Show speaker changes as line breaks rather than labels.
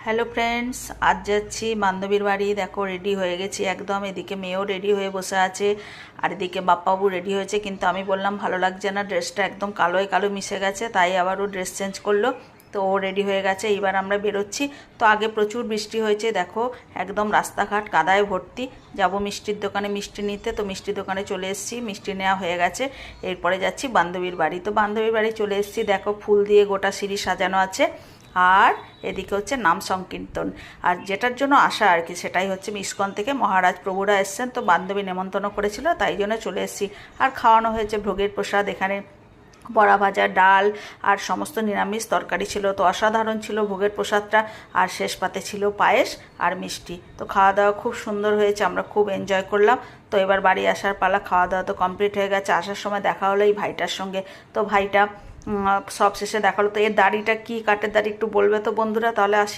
Hello friends, আজ যাচ্ছি বান্ধবীর বাড়ি। দেখো রেডি হয়ে গেছি একদম। এদিকে মেয়েও রেডি হয়ে বসে আছে, আর এদিকে বাপ্পাবু রেডি হয়েছে। কিন্তু আমি বললাম ভালো লাগছে না, ড্রেসটা একদম কালোয় কালো মিশে গেছে, তাই আবার ও ড্রেস চেঞ্জ করলো। তো ও রেডি হয়ে গেছে, এইবার আমরা বেরোচ্ছি। তো আগে প্রচুর বৃষ্টি হয়েছে, দেখো একদম রাস্তাঘাট কাদায় ভর্তি। যাব মিষ্টির দোকানে মিষ্টি নিতে, তো মিষ্টির দোকানে চলে এসেছি, মিষ্টি নেওয়া হয়ে গেছে। এরপরে যাচ্ছি বান্ধবীর বাড়ি। তো বান্ধবীর বাড়ি চলে এসেছি, দেখো ফুল দিয়ে গোটা সিঁড়ি সাজানো আছে। আর এদিকে হচ্ছে নাম সংকীর্তন। আর যেটার জন্য আসা আর কি, সেটাই হচ্ছে ইস্কন থেকে মহারাজ প্রভুরা এসছেন, তো বান্ধবী নেমন্তন্ন করেছিল, তাই জন্য চলে এসেছি। আর খাওয়ানো হয়েছে ভোগের প্রসাদ, এখানে বড়া ভাজা, ডাল আর সমস্ত নিরামিষ তরকারি ছিল। তো অসাধারণ ছিল ভোগের প্রসাদটা। আর শেষ পাতে ছিল পায়েস আর মিষ্টি। তো খাওয়া দাওয়া খুব সুন্দর হয়েছে, আমরা খুব এনজয় করলাম। তো এবার বাড়ি আসার পালা, খাওয়া দাওয়া তো কমপ্লিট হয়ে গেছে। আসার সময় দেখা হলো এই ভাইটার সঙ্গে। তো ভাইটা সব শেষে দেখা হলো। তো এর দাড়িটা কি কাটের দাড়ি একটু বলবে তো বন্ধুরা, তাহলে আসি।